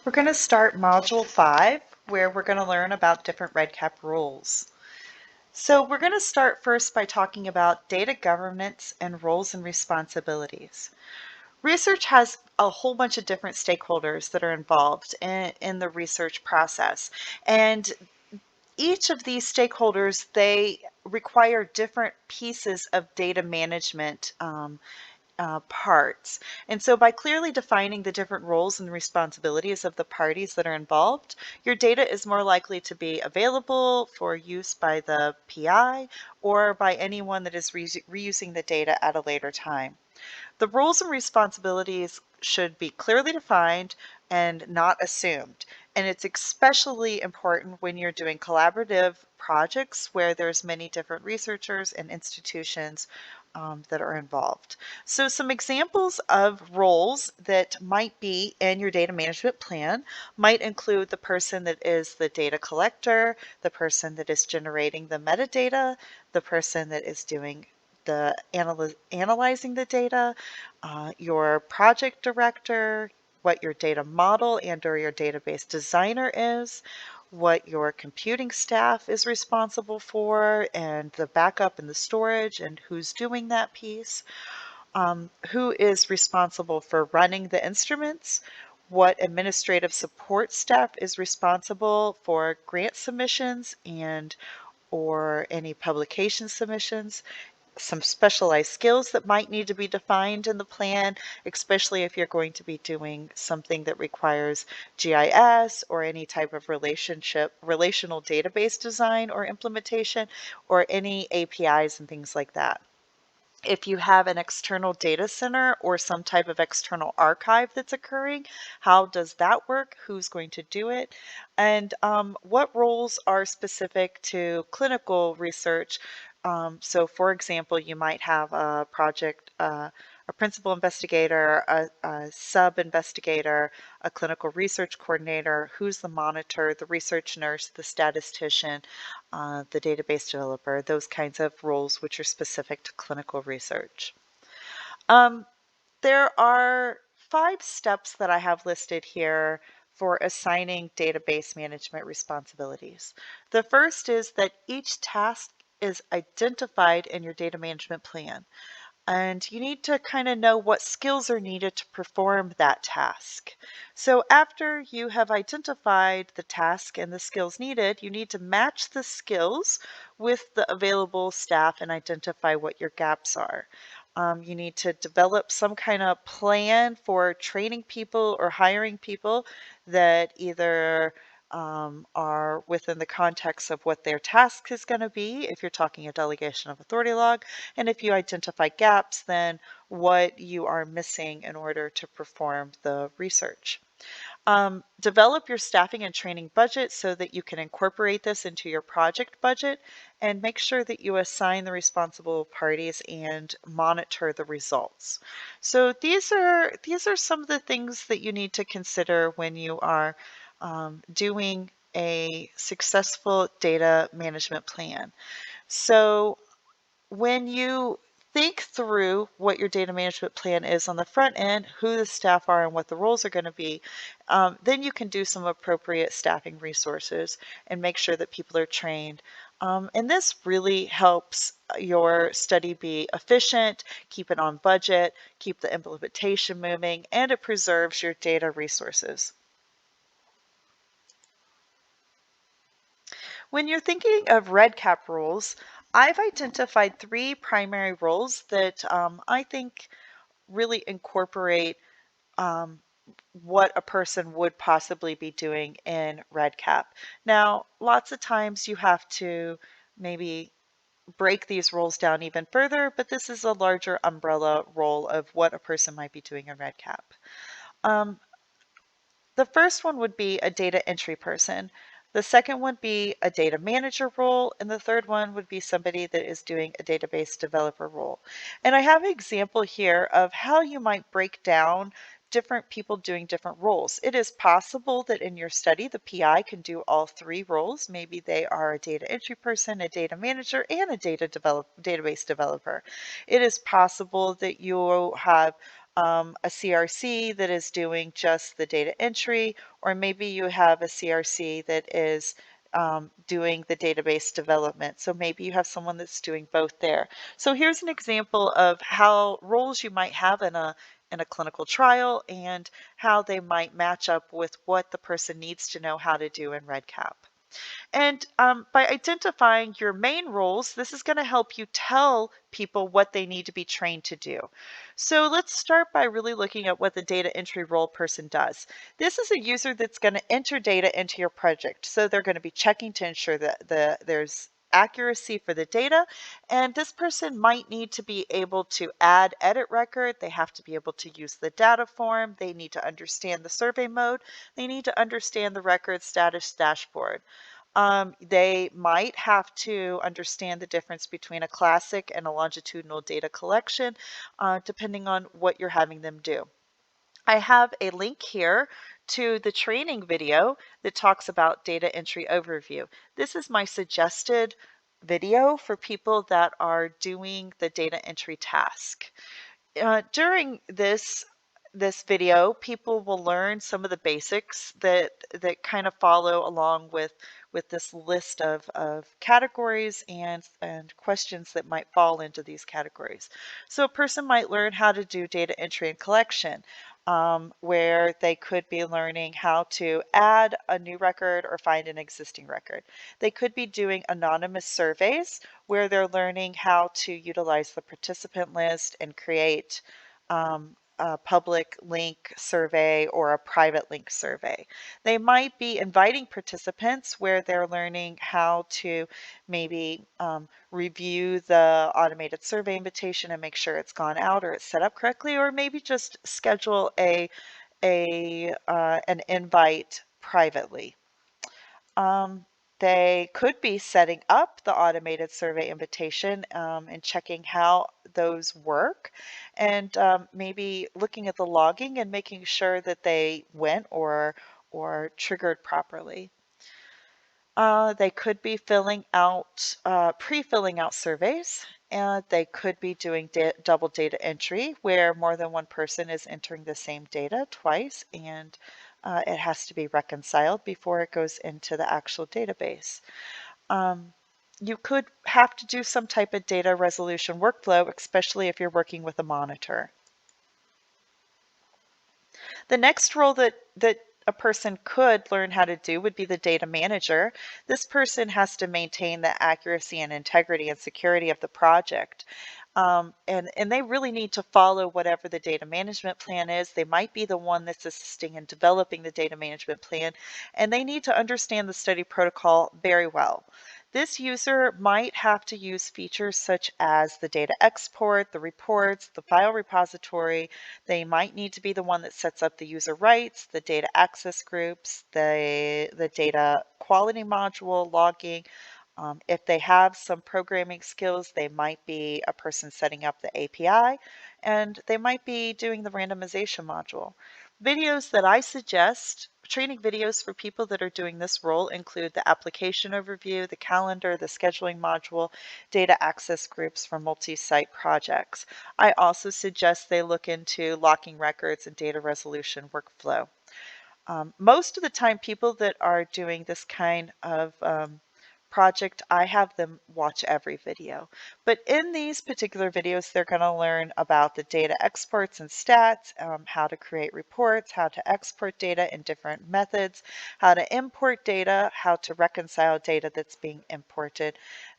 We're going to start Module 5, where we're going to learn about different REDCap rules. So we're going to start first by talking about data governance and roles and responsibilities. Research has a whole bunch of different stakeholders that are involved in the research process. And each of these stakeholders, they require different pieces of data management parts. And so by clearly defining the different roles and responsibilities of the parties that are involved, your data is more likely to be available for use by the PI or by anyone that is reusing the data at a later time. The roles and responsibilities should be clearly defined and not assumed. And it's especially important when you're doing collaborative projects where there's many different researchers and institutions that are involved. So some examples of roles that might be in your data management plan might include the person that is the data collector, the person that is generating the metadata, the person that is doing the analyzing the data, your project director, what your data model and or your database designer is, what your computing staff is responsible for, and the backup and the storage, and who's doing that piece, who is responsible for running the instruments, what administrative support staff is responsible for grant submissions and or any publication submissions, some specialized skills that might need to be defined in the plan, especially if you're going to be doing something that requires GIS or any type of relational database design or implementation, or any APIs and things like that. If you have an external data center or some type of external archive that's occurring, how does that work? Who's going to do it? And what roles are specific to clinical research? So for example, you might have a project, a principal investigator, a sub-investigator, a clinical research coordinator, who's the monitor, the research nurse, the statistician, the database developer, those kinds of roles which are specific to clinical research. Um, there are 5 steps that I have listed here for assigning database management responsibilities. The first is that each task is identified in your data management plan. And you need to kind of know what skills are needed to perform that task. So after you have identified the task and the skills needed, you need to match the skills with the available staff and identify what your gaps are. You need to develop some kind of plan for training people or hiring people that either are within the context of what their task is going to be, if you're talking a delegation of authority log, and if you identify gaps, then what you are missing in order to perform the research. Develop your staffing and training budget so that you can incorporate this into your project budget, and make sure that you assign the responsible parties and monitor the results. So these are some of the things that you need to consider when you are doing a successful data management plan. So when you think through what your data management plan is on the front end, who the staff are and what the roles are going to be, then you can do some appropriate staffing resources and make sure that people are trained. And this really helps your study be efficient, keep it on budget, keep the implementation moving, and it preserves your data resources. When you're thinking of REDCap rules, I've identified 3 primary roles that I think really incorporate um, what a person would possibly be doing in REDCap. Now, lots of times you have to maybe break these roles down even further, but this is a larger umbrella role of what a person might be doing in REDCap. Um, The first one would be a data entry person. The second would be a data manager role, and the third one would be somebody that is doing a database developer role. And I have an example here of how you might break down different people doing different roles. It is possible that in your study, the PI can do all 3 roles. Maybe they are a data entry person, a data manager, and a database developer. It is possible that you have a CRC that is doing just the data entry, or maybe you have a CRC that is doing the database development. So maybe you have someone that's doing both there. So here's an example of how roles you might have in a clinical trial and how they might match up with what the person needs to know how to do in REDCap. And by identifying your main roles, this is going to help you tell people what they need to be trained to do. So let's start by really looking at what the data entry role person does. This is a user that's going to enter data into your project. So they're going to be checking to ensure that there's accuracy for the data, and this person might need to be able to add edit record. They have to be able to use the data form. They need to understand the survey mode. They need to understand the record status dashboard. They might have to understand the difference between a classic and a longitudinal data collection, depending on what you're having them do. I have a link here to the training video that talks about data entry overview. This is my suggested video for people that are doing the data entry task. During this video, people will learn some of the basics that kind of follow along with this list of categories and questions that might fall into these categories. So a person might learn how to do data entry and collection, where they could be learning how to add a new record or find an existing record. They could be doing anonymous surveys where they're learning how to utilize the participant list and create a public link survey or a private link survey. They might be inviting participants where they're learning how to maybe review the automated survey invitation and make sure it's gone out or it's set up correctly, or maybe just schedule an invite privately. They could be setting up the automated survey invitation and checking how those work, and maybe looking at the logging and making sure that they went or triggered properly. They could be filling out, pre-filling out surveys, and they could be doing double data entry where more than one person is entering the same data twice, and it has to be reconciled before it goes into the actual database. You could have to do some type of data resolution workflow, especially if you're working with a monitor. The next role that a person could learn how to do would be the data manager. This person has to maintain the accuracy and integrity and security of the project. And they really need to follow whatever the data management plan is. They might be the one that's assisting in developing the data management plan, and they need to understand the study protocol very well. This user might have to use features such as the data export, the reports, the file repository. They might need to be the one that sets up the user rights, the data access groups, the data quality module, logging. If they have some programming skills, they might be a person setting up the API, and they might be doing the randomization module. Videos that I suggest, training videos for people that are doing this role, include the application overview, the calendar, the scheduling module, data access groups for multi-site projects. I also suggest they look into locking records and data resolution workflow. Most of the time, people that are doing this kind of project, I have them watch every video. But in these particular videos, they're going to learn about the data exports and stats, how to create reports, how to export data in different methods, how to import data, how to reconcile data that's being imported,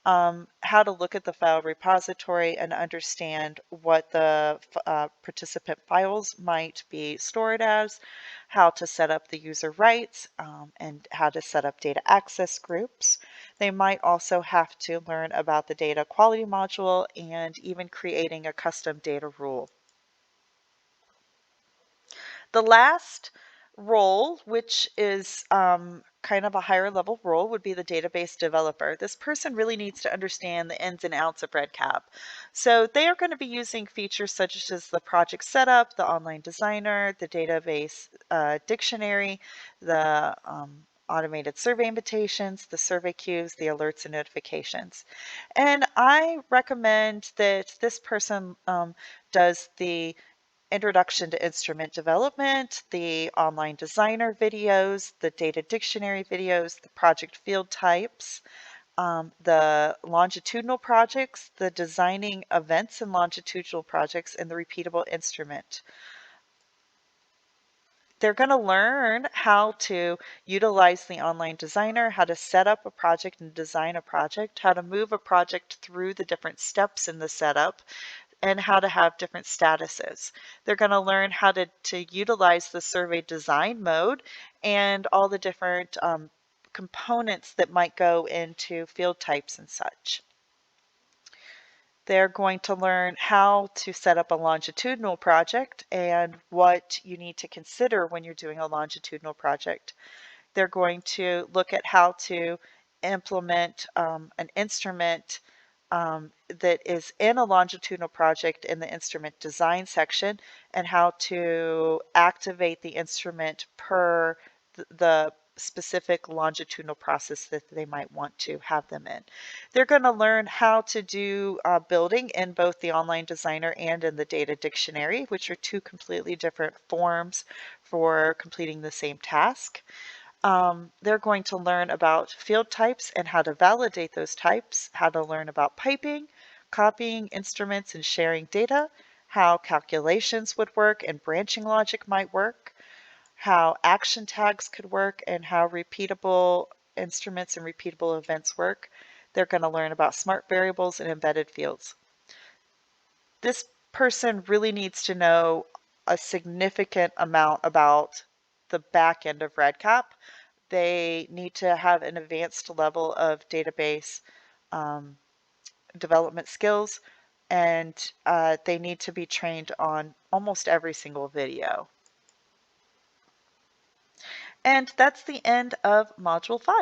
how to look at the file repository and understand what the participant files might be stored as, how to set up the user rights, and how to set up data access groups. They might also have to learn about the data quality module and even creating a custom data rule. The last role, which is kind of a higher level role, would be the database developer. This person really needs to understand the ins and outs of REDCap. So they are going to be using features such as the project setup, the online designer, the database dictionary, the automated survey invitations, the survey queues, the alerts and notifications. And I recommend that this person does the introduction to instrument development, the online designer videos, the data dictionary videos, the project field types, the longitudinal projects, the designing events and longitudinal projects, and the repeatable instrument. They're going to learn how to utilize the online designer, how to set up a project and design a project, how to move a project through the different steps in the setup, and how to have different statuses. They're going to learn how to utilize the survey design mode and all the different components that might go into field types and such. They're going to learn how to set up a longitudinal project and what you need to consider when you're doing a longitudinal project. They're going to look at how to implement an instrument that is in a longitudinal project in the instrument design section, and how to activate the instrument per the specific longitudinal process that they might want to have them in. They're going to learn how to do building in both the online designer and in the data dictionary, which are two completely different forms for completing the same task. They're going to learn about field types and how to validate those types, how to learn about piping, copying instruments and sharing data, how calculations would work and branching logic might work, how action tags could work, and how repeatable instruments and repeatable events work. They're going to learn about smart variables and embedded fields. This person really needs to know a significant amount about the back end of REDCap. They need to have an advanced level of database development skills, and they need to be trained on almost every single video. And that's the end of Module 5.